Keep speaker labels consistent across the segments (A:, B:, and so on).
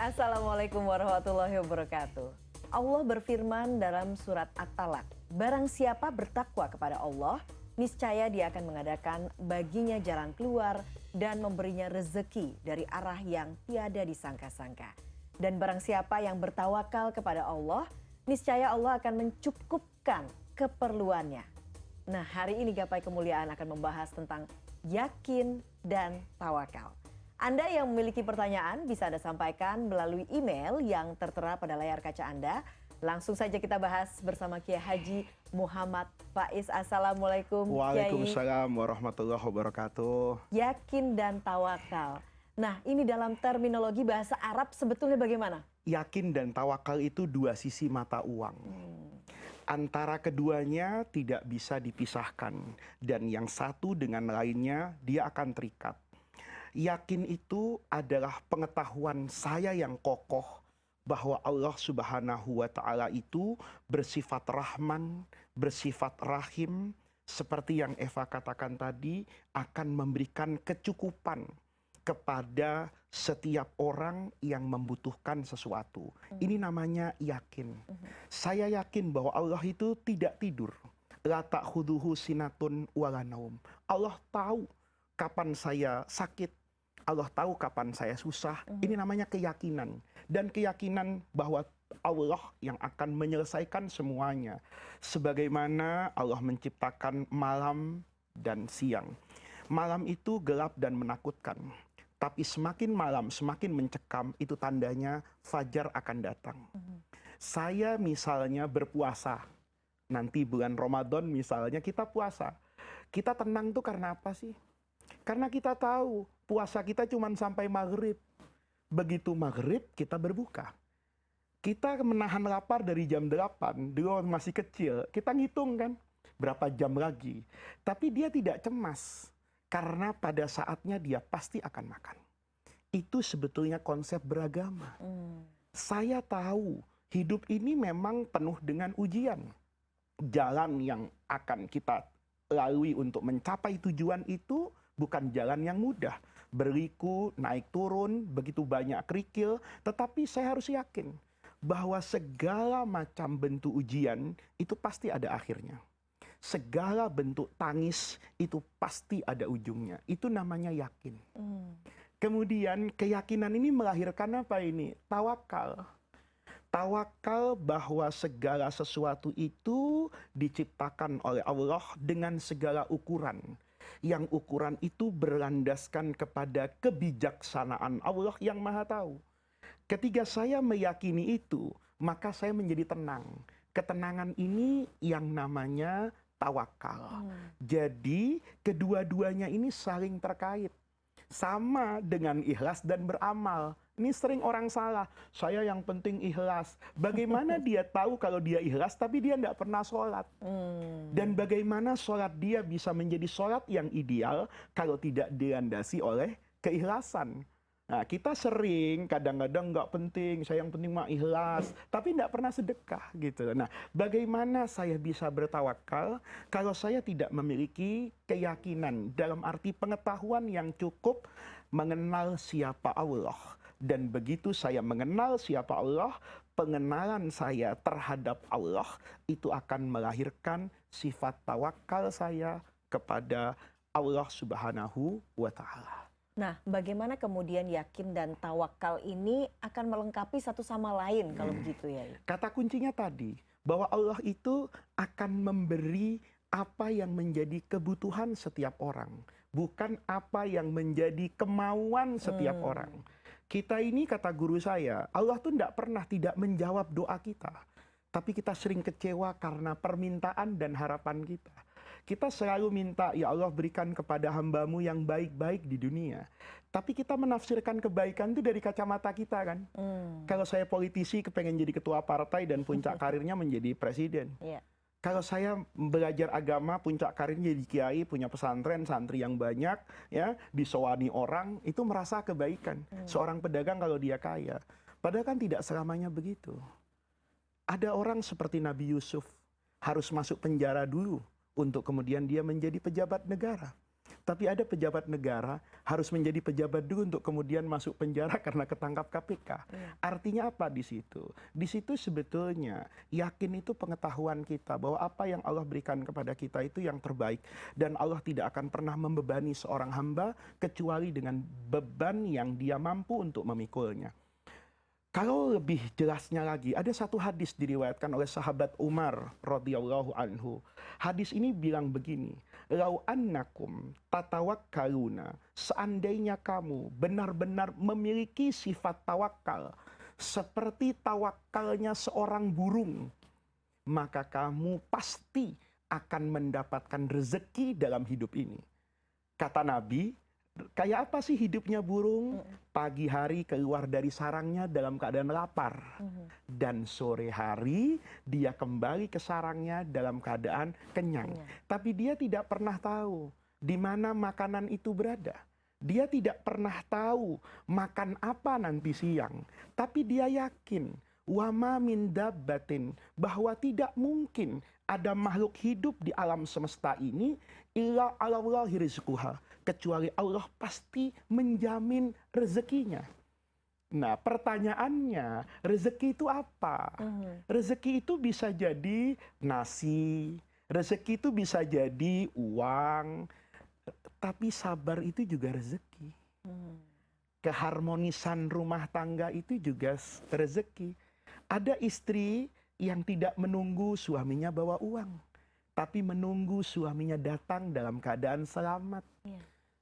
A: Assalamualaikum warahmatullahi wabarakatuh. Allah berfirman dalam surat At-Talaq, barang siapa bertakwa kepada Allah, niscaya dia akan mengadakan baginya jalan keluar dan memberinya rezeki dari arah yang tiada disangka-sangka. Dan barang siapa yang bertawakal kepada Allah, niscaya Allah akan mencukupkan keperluannya. Nah, hari ini Gapai Kemuliaan akan membahas tentang yakin dan tawakal. Anda yang memiliki pertanyaan bisa Anda sampaikan melalui email yang tertera pada layar kaca Anda. Langsung saja kita bahas bersama Kiai Haji Muhammad Faiz. Assalamualaikum Kiai.
B: Waalaikumsalam warahmatullahi wabarakatuh.
A: Yakin dan tawakal. Nah, ini dalam terminologi bahasa Arab sebetulnya bagaimana?
B: Yakin dan tawakal itu dua sisi mata uang. Antara keduanya tidak bisa dipisahkan. Dan yang satu dengan lainnya dia akan terikat. Yakin itu adalah pengetahuan saya yang kokoh bahwa Allah Subhanahu wa Ta'ala itu bersifat Rahman, bersifat Rahim, seperti yang Eva katakan tadi, akan memberikan kecukupan kepada setiap orang yang membutuhkan sesuatu. Ini namanya yakin. Saya yakin bahwa Allah itu tidak tidur. La ta'khuduhu sinatun wala naum. Allah tahu kapan saya sakit. Allah tahu kapan saya susah. Ini namanya keyakinan. Dan keyakinan bahwa Allah yang akan menyelesaikan semuanya. Sebagaimana Allah menciptakan malam dan siang. Malam itu gelap dan menakutkan. Tapi semakin malam, semakin mencekam, itu tandanya fajar akan datang. Saya misalnya berpuasa. Nanti bulan Ramadan misalnya kita puasa. Kita tenang tuh karena apa sih? Karena kita tahu puasa kita cuma sampai maghrib. Begitu maghrib kita berbuka. Kita menahan lapar dari jam 8. Dulu masih kecil. Kita ngitung kan berapa jam lagi. Tapi dia tidak cemas. Karena pada saatnya dia pasti akan makan. Itu sebetulnya konsep beragama. Saya tahu hidup ini memang penuh dengan ujian. Jalan yang akan kita lalui untuk mencapai tujuan itu bukan jalan yang mudah. Berliku, naik turun, begitu banyak kerikil. Tetapi saya harus yakin bahwa segala macam bentuk ujian itu pasti ada akhirnya. Segala bentuk tangis itu pasti ada ujungnya. Itu namanya yakin. Kemudian keyakinan ini melahirkan apa ini? Tawakal. Tawakal bahwa segala sesuatu itu diciptakan oleh Allah dengan segala ukuran. Yang ukuran itu berlandaskan kepada kebijaksanaan Allah yang Maha Tahu. Ketika saya meyakini itu, maka saya menjadi tenang. Ketenangan ini yang namanya tawakal. Jadi kedua-duanya ini saling terkait. Sama dengan ikhlas dan beramal. Ini sering orang salah. Saya yang penting ikhlas. Bagaimana dia tahu kalau dia ikhlas tapi dia tidak pernah sholat? Dan bagaimana sholat dia bisa menjadi sholat yang ideal kalau tidak dilandasi oleh keikhlasan? Nah, kita sering kadang-kadang nggak penting, saya yang penting mah ikhlas, tapi nggak pernah sedekah gitu. Nah, bagaimana saya bisa bertawakal kalau saya tidak memiliki keyakinan dalam arti pengetahuan yang cukup mengenal siapa Allah. Dan begitu saya mengenal siapa Allah, pengenalan saya terhadap Allah itu akan melahirkan sifat tawakal saya kepada Allah Subhanahu wa Ta'ala.
A: Nah, bagaimana kemudian yakin dan tawakal ini akan melengkapi satu sama lain kalau begitu ya?
B: Kata kuncinya tadi, bahwa Allah itu akan memberi apa yang menjadi kebutuhan setiap orang. Bukan apa yang menjadi kemauan setiap orang. Kita ini kata guru saya, Allah tuh tidak pernah tidak menjawab doa kita. Tapi kita sering kecewa karena permintaan dan harapan kita. Kita selalu minta, ya Allah berikan kepada hambamu yang baik-baik di dunia. Tapi kita menafsirkan kebaikan itu dari kacamata kita kan. Kalau saya politisi kepengen jadi ketua partai dan puncak karirnya menjadi presiden. Kalau saya belajar agama, puncak karirnya jadi kiai, punya pesantren, santri yang banyak, ya, disowani orang, itu merasa kebaikan. Seorang pedagang kalau dia kaya. Padahal kan tidak selamanya begitu. Ada orang seperti Nabi Yusuf, harus masuk penjara dulu untuk kemudian dia menjadi pejabat negara. Tapi ada pejabat negara harus menjadi pejabat dulu untuk kemudian masuk penjara karena ketangkap KPK. Artinya apa di situ? Di situ sebetulnya yakin itu pengetahuan kita bahwa apa yang Allah berikan kepada kita itu yang terbaik. Dan Allah tidak akan pernah membebani seorang hamba kecuali dengan beban yang dia mampu untuk memikulnya. Kalau lebih jelasnya lagi, ada satu hadis diriwayatkan oleh sahabat Umar radhiyallahu anhu. Hadis ini bilang begini, "Lau annakum tatawakkaluna", seandainya kamu benar-benar memiliki sifat tawakal seperti tawakalnya seorang burung, maka kamu pasti akan mendapatkan rezeki dalam hidup ini. Kata Nabi, kayak apa sih hidupnya burung? Pagi hari keluar dari sarangnya dalam keadaan lapar. Dan sore hari dia kembali ke sarangnya dalam keadaan kenyang. Tapi dia tidak pernah tahu di mana makanan itu berada. Dia tidak pernah tahu makan apa nanti siang. Tapi dia yakin, wama min dabbatin, bahwa tidak mungkin ada makhluk hidup di alam semesta ini illa alallahi rizquha, kecuali Allah pasti menjamin rezekinya. Nah, pertanyaannya, rezeki itu apa? Rezeki itu bisa jadi nasi, rezeki itu bisa jadi uang, tapi sabar itu juga rezeki. Keharmonisan rumah tangga itu juga rezeki. Ada istri yang tidak menunggu suaminya bawa uang, tapi menunggu suaminya datang dalam keadaan selamat.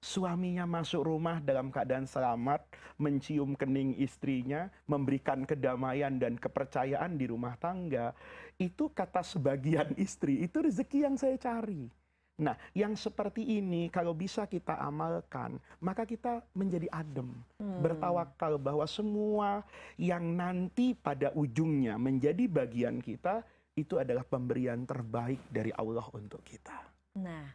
B: Suaminya masuk rumah dalam keadaan selamat, mencium kening istrinya, memberikan kedamaian dan kepercayaan di rumah tangga. Itu kata sebagian istri, itu rezeki yang saya cari. Nah, yang seperti ini kalau bisa kita amalkan, maka kita menjadi adem. Bertawakal bahwa semua yang nanti pada ujungnya menjadi bagian kita, itu adalah pemberian terbaik dari Allah untuk kita.
A: Nah,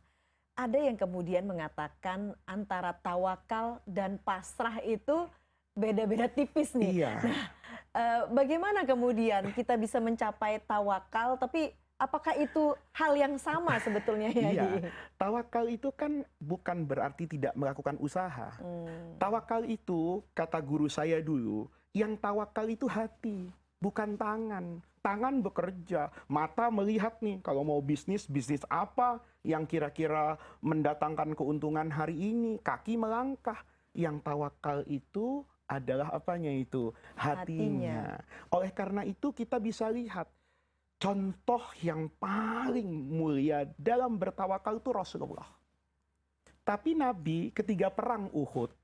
A: ada yang kemudian mengatakan antara tawakal dan pasrah itu beda-beda tipis nih.
B: Iya.
A: Nah, bagaimana kemudian kita bisa mencapai tawakal, tapi apakah itu hal yang sama sebetulnya ya?
B: Iya, tawakal itu kan bukan berarti tidak melakukan usaha. Tawakal itu, kata guru saya dulu, yang tawakal itu hati, bukan tangan. Tangan bekerja, mata melihat nih, kalau mau bisnis, bisnis apa yang kira-kira mendatangkan keuntungan hari ini, kaki melangkah. Yang tawakal itu adalah apanya itu? Hatinya. Oleh karena itu kita bisa lihat, contoh yang paling mulia dalam bertawakal itu Rasulullah. Tapi Nabi ketika perang Uhud,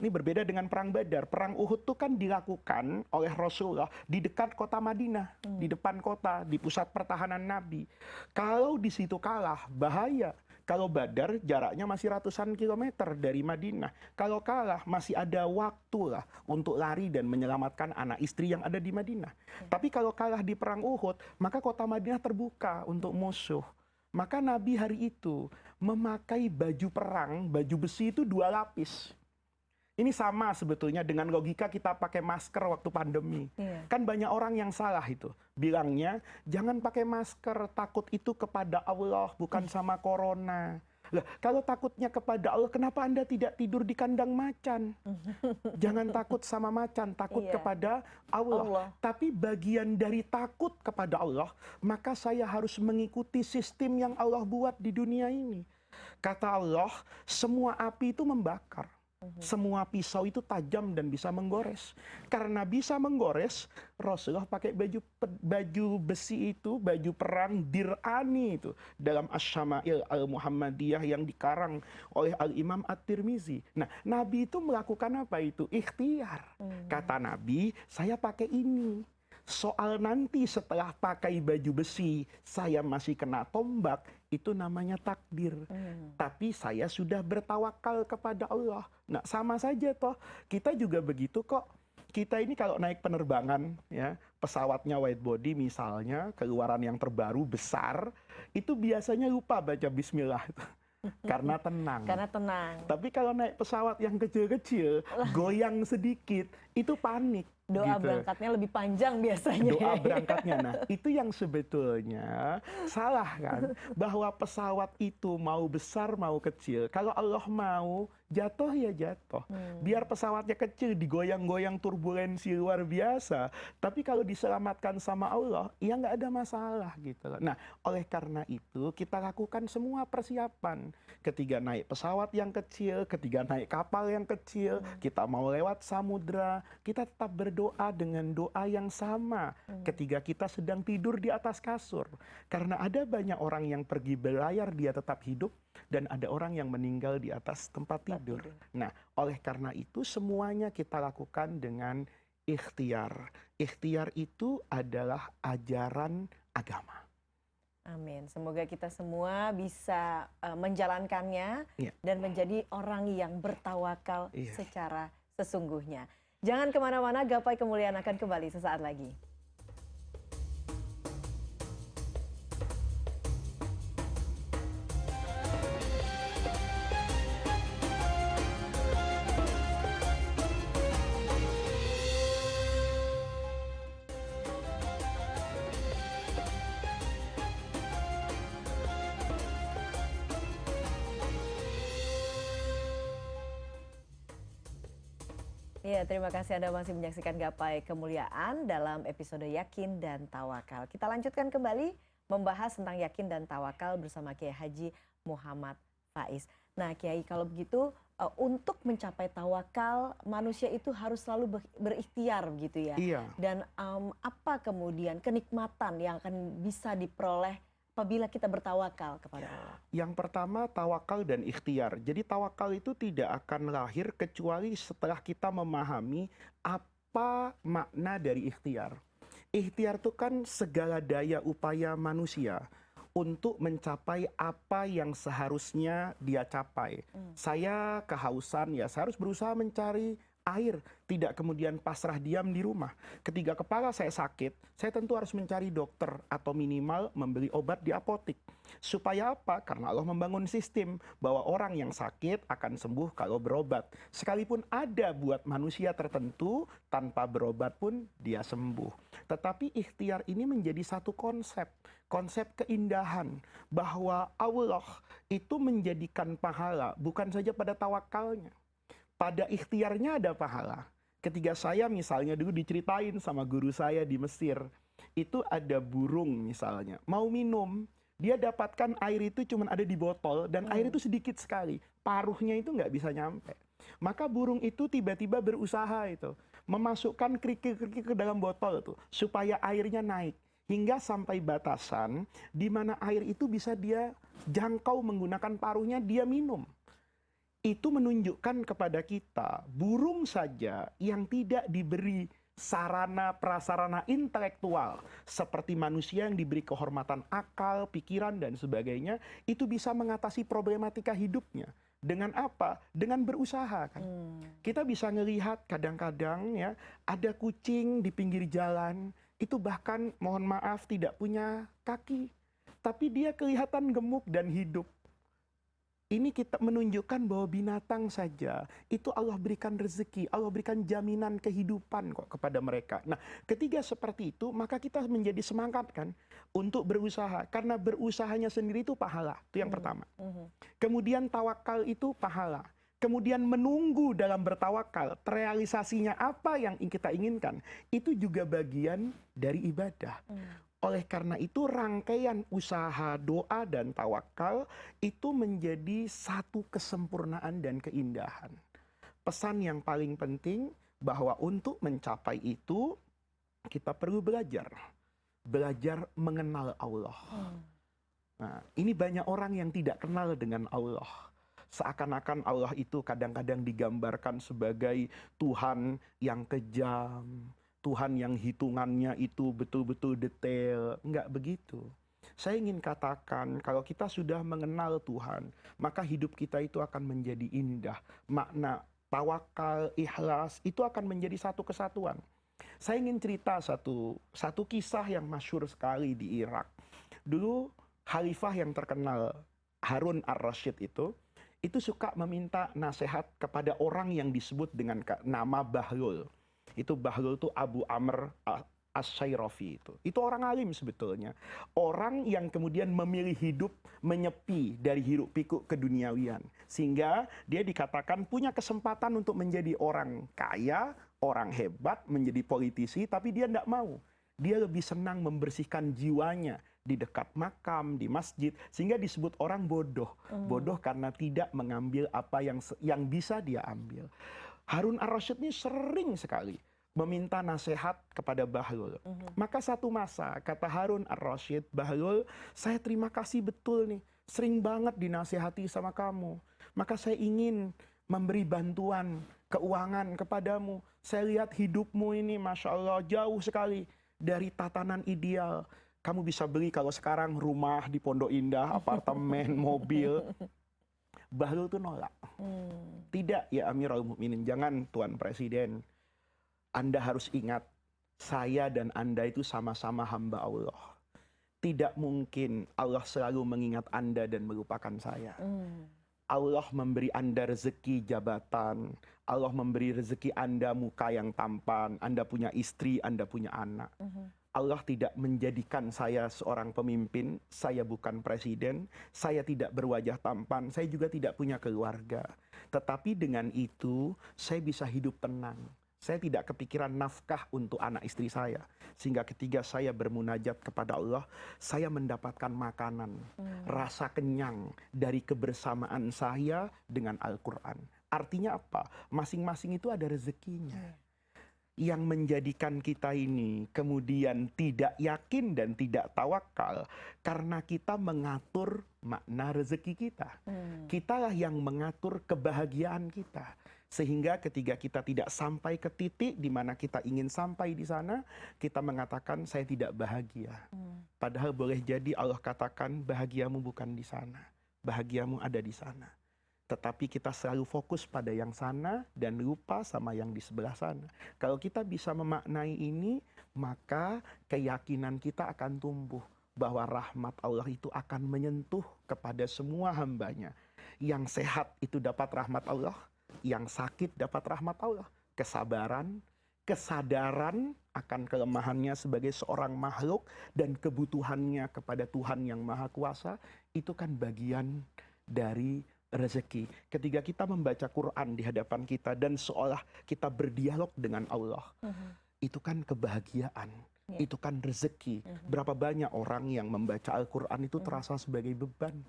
B: ini berbeda dengan perang Badar. Perang Uhud itu kan dilakukan oleh Rasulullah di dekat kota Madinah, di depan kota, di pusat pertahanan Nabi. Kalau di situ kalah, bahaya. Kalau Badar jaraknya masih ratusan kilometer dari Madinah. Kalau kalah masih ada waktu lah untuk lari dan menyelamatkan anak istri yang ada di Madinah. Tapi kalau kalah di perang Uhud, maka kota Madinah terbuka untuk musuh. Maka Nabi hari itu memakai baju perang, baju besi itu 2 lapis. Ini sama sebetulnya dengan logika kita pakai masker waktu pandemi. Kan banyak orang yang salah itu. Bilangnya, jangan pakai masker, takut itu kepada Allah, bukan sama corona. Lah, kalau takutnya kepada Allah, kenapa Anda tidak tidur di kandang macan? Jangan takut sama macan, takut kepada Allah. Tapi bagian dari takut kepada Allah, maka saya harus mengikuti sistem yang Allah buat di dunia ini. Kata Allah, semua api itu membakar. Semua pisau itu tajam dan bisa menggores. Karena bisa menggores, Rasulullah pakai baju besi itu, baju perang dir'ani itu dalam Asy-Syama'il Al-Muhammadiyah yang dikarang oleh Al-Imam At-Tirmizi. Nah, Nabi itu melakukan apa itu? Ikhtiar. Kata Nabi, saya pakai ini. Soal nanti setelah pakai baju besi, saya masih kena tombak, itu namanya takdir. Tapi saya sudah bertawakal kepada Allah. Nah, sama saja toh. Kita juga begitu kok. Kita ini kalau naik penerbangan, ya, pesawatnya wide body misalnya, keluaran yang terbaru besar, itu biasanya lupa baca bismillah. Karena tenang. Tapi kalau naik pesawat yang kecil-kecil, goyang sedikit, itu panik.
A: Doa
B: gitu.
A: berangkatnya lebih panjang biasanya.
B: Doa berangkatnya. Nah, itu yang sebetulnya salah kan. Bahwa pesawat itu mau besar mau kecil. Kalau Allah mau jatuh ya jatuh. Biar pesawatnya kecil digoyang-goyang turbulensi luar biasa. Tapi kalau diselamatkan sama Allah, ya nggak ada masalah gitu loh. Nah, oleh karena itu kita lakukan semua persiapan. Ketika naik pesawat yang kecil, ketika naik kapal yang kecil, kita mau lewat samudra, kita tetap berdoa dengan doa yang sama ketika kita sedang tidur di atas kasur. Karena ada banyak orang yang pergi berlayar dia tetap hidup, dan ada orang yang meninggal di atas tempat tidur. Nah, oleh karena itu semuanya kita lakukan dengan ikhtiar. Ikhtiar itu adalah ajaran agama.
A: Amin. Semoga kita semua bisa menjalankannya
B: Iya.
A: dan menjadi orang yang bertawakal
B: Iya.
A: secara sesungguhnya. Jangan kemana-mana, Gapai Kemuliaan akan kembali sesaat lagi. Ya, terima kasih Anda masih menyaksikan Gapai Kemuliaan dalam episode Yakin dan Tawakal. Kita lanjutkan kembali membahas tentang yakin dan tawakal bersama Kiai Haji Muhammad Faiz. Nah, Kiai, kalau begitu untuk mencapai tawakal manusia itu harus selalu berikhtiar begitu ya.
B: Iya.
A: Dan apa kemudian kenikmatan yang akan bisa diperoleh apabila kita bertawakal kepada Allah?
B: Yang pertama tawakal dan ikhtiar. Jadi tawakal itu tidak akan lahir kecuali setelah kita memahami apa makna dari ikhtiar. Ikhtiar itu kan segala daya upaya manusia untuk mencapai apa yang seharusnya dia capai. Saya kehausan, ya saya harus berusaha mencari air, tidak kemudian pasrah diam di rumah. Ketika kepala saya sakit, saya tentu harus mencari dokter atau minimal membeli obat di apotik. Supaya apa? Karena Allah membangun sistem bahwa orang yang sakit akan sembuh kalau berobat. Sekalipun ada buat manusia tertentu, tanpa berobat pun dia sembuh. Tetapi ikhtiar ini menjadi satu konsep keindahan, bahwa Allah itu menjadikan pahala bukan saja pada tawakalnya, pada ikhtiarnya ada pahala. Ketika saya misalnya dulu diceritain sama guru saya di Mesir, itu ada burung misalnya, mau minum, dia dapatkan air itu cuma ada di botol, dan air itu sedikit sekali, paruhnya itu nggak bisa nyampe. Maka burung itu tiba-tiba berusaha itu, memasukkan kerikil-kerikil ke dalam botol itu, supaya airnya naik. Hingga sampai batasan, di mana air itu bisa dia jangkau menggunakan paruhnya, dia minum. Itu menunjukkan kepada kita, burung saja yang tidak diberi sarana prasarana intelektual seperti manusia yang diberi kehormatan akal, pikiran dan sebagainya, itu bisa mengatasi problematika hidupnya. Dengan apa? Dengan berusaha kan. Kita bisa ngelihat kadang-kadang ya, ada kucing di pinggir jalan, itu bahkan mohon maaf tidak punya kaki, tapi dia kelihatan gemuk dan hidup. Ini kita menunjukkan bahwa binatang saja itu Allah berikan rezeki, Allah berikan jaminan kehidupan kok kepada mereka. Nah, ketika seperti itu, maka kita menjadi semangat kan untuk berusaha, karena berusahanya sendiri itu pahala. Itu yang pertama. Kemudian tawakal itu pahala. Kemudian menunggu dalam bertawakal, terrealisasinya apa yang kita inginkan, itu juga bagian dari ibadah. Oleh karena itu rangkaian usaha, doa dan tawakal itu menjadi satu kesempurnaan dan keindahan. Pesan yang paling penting bahwa untuk mencapai itu kita perlu belajar. Belajar mengenal Allah. Nah, ini banyak orang yang tidak kenal dengan Allah. Seakan-akan Allah itu kadang-kadang digambarkan sebagai Tuhan yang kejam, Tuhan yang hitungannya itu betul-betul detail. Enggak begitu. Saya ingin katakan, kalau kita sudah mengenal Tuhan, maka hidup kita itu akan menjadi indah. Makna tawakal, ikhlas, itu akan menjadi satu kesatuan. Saya ingin cerita satu kisah yang masyhur sekali di Irak. Dulu khalifah yang terkenal, Harun ar-Rasyid itu suka meminta nasihat kepada orang yang disebut dengan nama Bahlul. Itu Bahlul itu Abu Amr Asy-Syairafi itu orang alim sebetulnya. Orang yang kemudian memilih hidup menyepi dari hiruk pikuk keduniawian. Sehingga dia dikatakan punya kesempatan untuk menjadi orang kaya, orang hebat, menjadi politisi, tapi dia tidak mau. Dia lebih senang membersihkan jiwanya di dekat makam, di masjid, sehingga disebut orang bodoh. Bodoh karena tidak mengambil apa yang bisa dia ambil. Harun ar-Rasyid ini sering sekali meminta nasihat kepada Bahlul. Maka satu masa kata Harun ar-Rasyid, Bahlul, saya terima kasih betul nih, sering banget dinasihati sama kamu. Maka saya ingin memberi bantuan keuangan kepadamu. Saya lihat hidupmu ini Masya Allah jauh sekali dari tatanan ideal. Kamu bisa beli kalau sekarang rumah di Pondok Indah, apartemen, mobil. Bahlul itu nolak. Tidak ya Amirul Mukminin, jangan Tuan Presiden. Anda harus ingat, saya dan Anda itu sama-sama hamba Allah. Tidak mungkin Allah selalu mengingat Anda dan melupakan saya. Allah memberi Anda rezeki jabatan. Allah memberi rezeki Anda muka yang tampan. Anda punya istri, Anda punya anak. Allah tidak menjadikan saya seorang pemimpin, saya bukan presiden, saya tidak berwajah tampan, saya juga tidak punya keluarga. Tetapi dengan itu, saya bisa hidup tenang. Saya tidak kepikiran nafkah untuk anak istri saya. Sehingga ketika saya bermunajat kepada Allah, saya mendapatkan makanan, rasa kenyang dari kebersamaan saya dengan Al-Quran. Artinya apa? Masing-masing itu ada rezekinya. Yang menjadikan kita ini kemudian tidak yakin dan tidak tawakal karena kita mengatur makna rezeki kita. Kitalah yang mengatur kebahagiaan kita. Sehingga ketika kita tidak sampai ke titik di mana kita ingin sampai di sana, kita mengatakan saya tidak bahagia. Padahal boleh jadi Allah katakan bahagiamu bukan di sana. Bahagiamu ada di sana. Tetapi kita selalu fokus pada yang sana dan lupa sama yang di sebelah sana. Kalau kita bisa memaknai ini, maka keyakinan kita akan tumbuh bahwa rahmat Allah itu akan menyentuh kepada semua hambanya. Yang sehat itu dapat rahmat Allah, yang sakit dapat rahmat Allah. Kesabaran, kesadaran akan kelemahannya sebagai seorang makhluk dan kebutuhannya kepada Tuhan yang Maha Kuasa, itu kan bagian dari rezeki. Ketika kita membaca Quran di hadapan kita dan seolah kita berdialog dengan Allah, itu kan kebahagiaan, itu kan rezeki. Berapa banyak orang yang membaca Al-Quran itu terasa sebagai beban.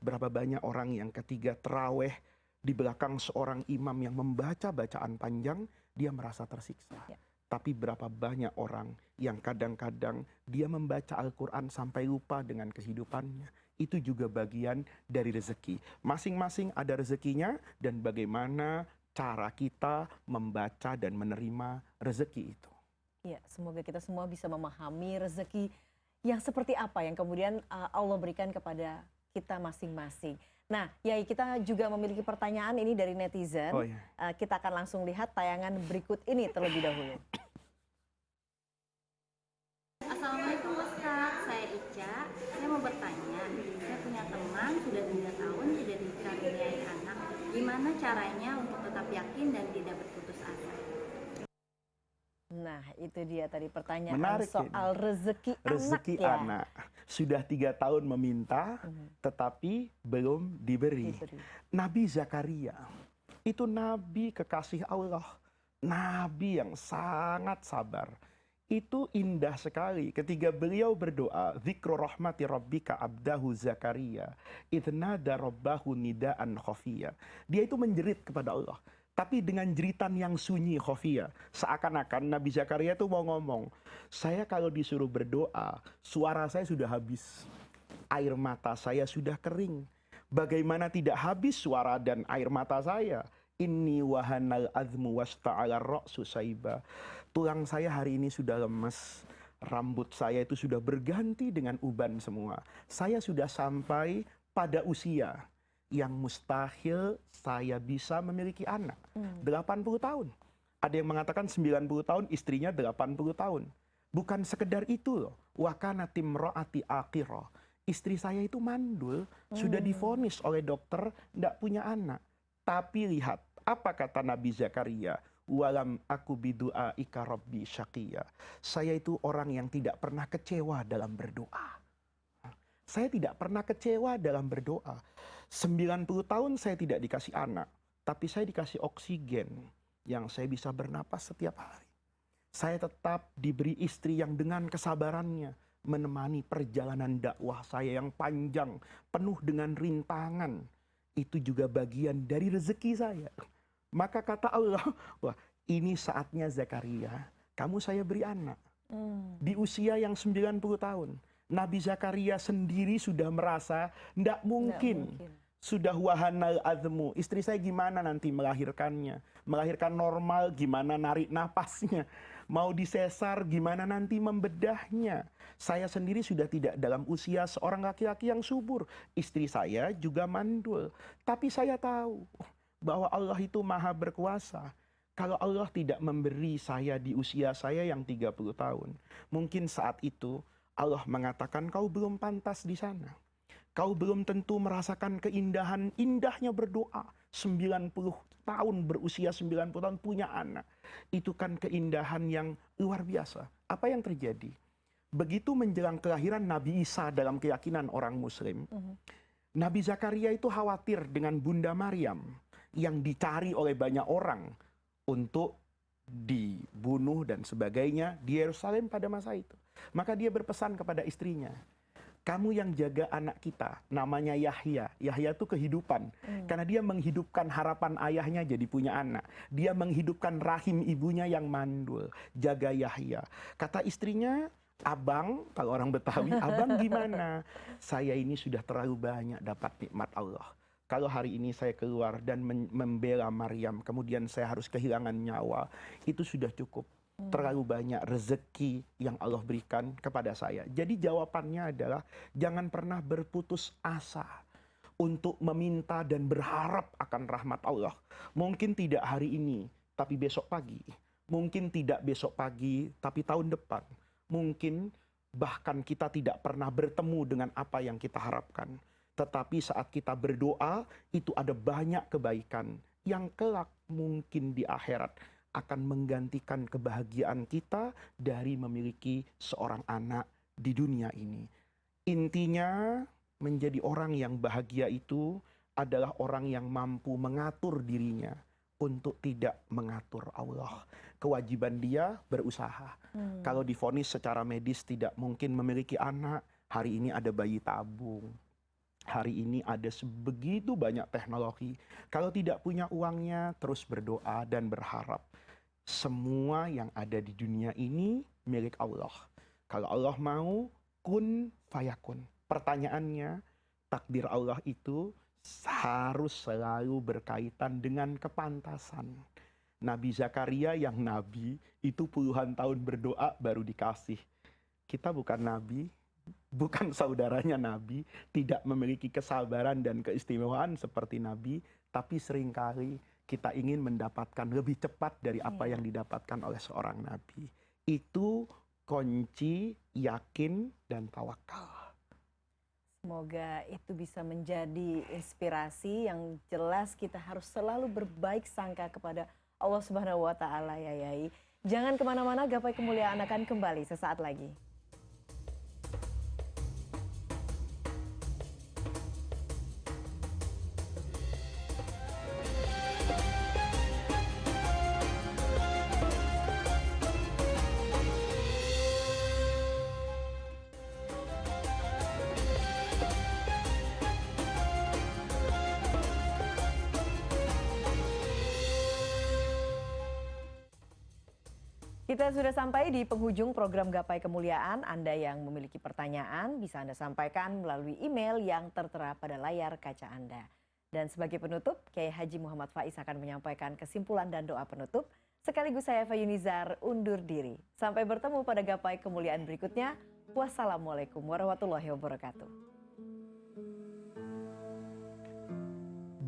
B: Berapa banyak orang yang ketika terawih di belakang seorang imam yang membaca bacaan panjang, dia merasa tersiksa. Tapi berapa banyak orang yang kadang-kadang dia membaca Al-Quran sampai lupa dengan kehidupannya. Itu juga bagian dari rezeki. Masing-masing ada rezekinya dan bagaimana cara kita membaca dan menerima rezeki itu.
A: Ya, semoga kita semua bisa memahami rezeki yang seperti apa yang kemudian Allah berikan kepada kita masing-masing. Nah, Yai, kita juga memiliki pertanyaan ini dari netizen.
B: Oh, iya.
A: Kita akan langsung lihat tayangan berikut ini terlebih dahulu.
C: Assalamualaikum Ustaz, saya Ica. Saya mau bertanya, saya punya teman sudah 3 tahun tidak dikaruniai anak. Gimana caranya untuk tetap yakin dan tidak berputus asa?
A: Nah, itu dia tadi pertanyaan
B: Menarik
A: soal rezeki
B: rezeki
A: anak ya.
B: anak. Sudah 3 tahun meminta, tetapi belum diberi. Nabi Zakaria, itu nabi kekasih Allah. Nabi yang sangat sabar. Itu indah sekali ketika beliau berdoa, dzikru rahmati rabbika abdahu Zakaria idnada rabbahu nidaan khafiyya. Dia itu menjerit kepada Allah, tapi dengan jeritan yang sunyi khafiyya. Seakan-akan Nabi Zakaria itu mau ngomong, saya kalau disuruh berdoa, suara saya sudah habis, air mata saya sudah kering. Bagaimana tidak habis suara dan air mata saya? Inni wahanal azmu wasta'ala ra'su saiba. Tulang saya hari ini sudah lemes, rambut saya itu sudah berganti dengan uban semua. Saya sudah sampai pada usia yang mustahil saya bisa memiliki anak. 80 tahun. Ada yang mengatakan 90 tahun, istrinya 80 tahun. Bukan sekedar itu loh. Wa kana timraati aqira. Istri saya itu mandul, sudah divonis oleh dokter tidak punya anak. Tapi lihat, apa kata Nabi Zakaria? walam aku bidu'aika rabbi syaqiyya. Saya itu orang yang tidak pernah kecewa dalam berdoa. Saya tidak pernah kecewa dalam berdoa. 90 tahun saya tidak dikasih anak, tapi saya dikasih oksigen yang saya bisa bernapas setiap hari. Saya tetap diberi istri yang dengan kesabarannya menemani perjalanan dakwah saya yang panjang, penuh dengan rintangan. Itu juga bagian dari rezeki saya. Maka kata Allah, wah ini saatnya Zakaria, kamu saya beri anak. Di usia yang 90 tahun. Nabi Zakaria sendiri sudah merasa tidak mungkin. Sudah wahanal azmu. Istri saya gimana nanti melahirkannya? Melahirkan normal gimana narik napasnya? Mau disesar gimana nanti membedahnya? Saya sendiri sudah tidak dalam usia seorang laki-laki yang subur. Istri saya juga mandul. Tapi saya tahu bahwa Allah itu maha berkuasa. Kalau Allah tidak memberi saya di usia saya yang 30 tahun. Mungkin saat itu Allah mengatakan kau belum pantas di sana. Kau belum tentu merasakan keindahan, indahnya berdoa. 90 tahun berusia 90 tahun punya anak. Itu kan keindahan yang luar biasa. Apa yang terjadi? Begitu menjelang kelahiran Nabi Isa dalam keyakinan orang Muslim. Nabi Zakaria itu khawatir dengan Bunda Maryam yang dicari oleh banyak orang untuk dibunuh dan sebagainya di Yerusalem pada masa itu. Maka dia berpesan kepada istrinya, kamu yang jaga anak kita, namanya Yahya. Yahya itu kehidupan. Karena dia menghidupkan harapan ayahnya jadi punya anak. Dia menghidupkan rahim ibunya yang mandul. Jaga Yahya. Kata istrinya, abang, kalau orang Betawi, abang gimana? Saya ini sudah terlalu banyak dapat nikmat Allah. Kalau hari ini saya keluar dan membela Maryam, kemudian saya harus kehilangan nyawa, itu sudah cukup. Terlalu banyak rezeki yang Allah berikan kepada saya. Jadi jawabannya adalah jangan pernah berputus asa untuk meminta dan berharap akan rahmat Allah. Mungkin tidak hari ini, tapi besok pagi. Mungkin tidak besok pagi, tapi tahun depan. Mungkin bahkan kita tidak pernah bertemu dengan apa yang kita harapkan. Tetapi saat kita berdoa, itu ada banyak kebaikan yang kelak mungkin di akhirat akan menggantikan kebahagiaan kita dari memiliki seorang anak di dunia ini. Intinya menjadi orang yang bahagia itu adalah orang yang mampu mengatur dirinya untuk tidak mengatur Allah. Kewajiban dia berusaha. Kalau divonis secara medis tidak mungkin memiliki anak, hari ini ada bayi tabung. Hari ini ada sebegitu banyak teknologi. Kalau tidak punya uangnya, terus berdoa dan berharap. Semua yang ada di dunia ini milik Allah. Kalau Allah mau, kun fayakun. Pertanyaannya, takdir Allah itu harus selalu berkaitan dengan kepantasan. Nabi Zakaria yang nabi, itu puluhan tahun berdoa baru dikasih. Kita bukan nabi, bukan saudaranya nabi, tidak memiliki kesabaran dan keistimewaan seperti nabi, tapi seringkali kita ingin mendapatkan lebih cepat dari apa yang didapatkan oleh seorang nabi. Itu kunci yakin dan tawakal.
A: Semoga itu bisa menjadi inspirasi yang jelas kita harus selalu berbaik sangka kepada Allah Subhanahu wa Ta'ala, ya Yai. Jangan kemana-mana, Gapai Kemuliaan akan kembali sesaat lagi. Kita sudah sampai di penghujung program Gapai Kemuliaan. Anda yang memiliki pertanyaan bisa Anda sampaikan melalui email yang tertera pada layar kaca Anda. Dan sebagai penutup, Kiai Haji Muhammad Faiz akan menyampaikan kesimpulan dan doa penutup. Sekaligus saya Eva Yunizar undur diri. Sampai bertemu pada Gapai Kemuliaan berikutnya. Wassalamualaikum warahmatullahi wabarakatuh.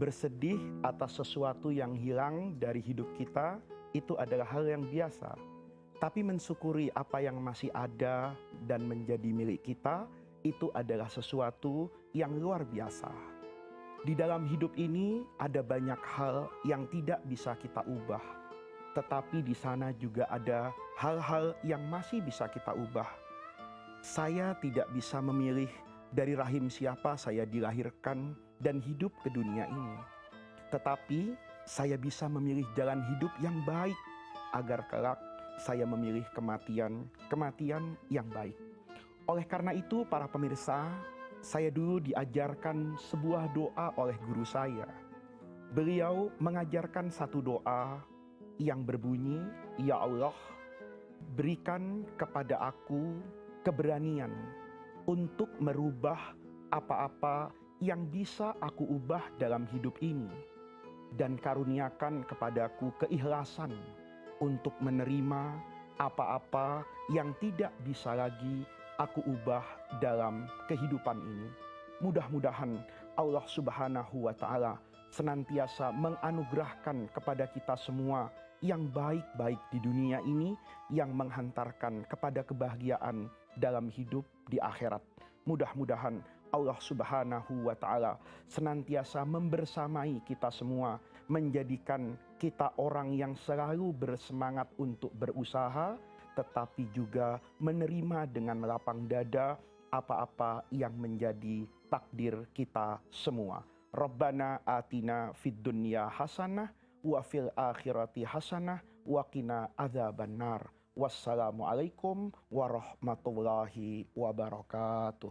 B: Bersedih atas sesuatu yang hilang dari hidup kita, itu adalah hal yang biasa. Tapi mensyukuri apa yang masih ada dan menjadi milik kita, itu adalah sesuatu yang luar biasa. Di dalam hidup ini ada banyak hal yang tidak bisa kita ubah. tetapi di sana juga ada hal-hal yang masih bisa kita ubah. Saya tidak bisa memilih dari rahim siapa saya dilahirkan dan hidup ke dunia ini. Tetapi saya bisa memilih jalan hidup yang baik agar kelak saya memilih kematian yang baik. Oleh karena itu para pemirsa, saya dulu diajarkan sebuah doa oleh guru saya. Beliau mengajarkan satu doa yang berbunyi, "Ya Allah, berikan kepada aku keberanian untuk merubah apa-apa yang bisa aku ubah dalam hidup ini. Dan karuniakan kepadaku keikhlasan untuk menerima apa-apa yang tidak bisa lagi aku ubah dalam kehidupan ini." Mudah-mudahan Allah Subhanahu wa Ta'ala senantiasa menganugerahkan kepada kita semua yang baik-baik di dunia ini, yang menghantarkan kepada kebahagiaan dalam hidup di akhirat. Mudah-mudahan Allah Subhanahu wa Ta'ala senantiasa membersamai kita semua, menjadikan kita orang yang selalu bersemangat untuk berusaha, tetapi juga menerima dengan lapang dada apa-apa yang menjadi takdir kita semua. Rabbana atina fid dunya hasanah wa fil akhirati hasanah wa qina adzabannar. Wassalamualaikum warahmatullahi wabarakatuh.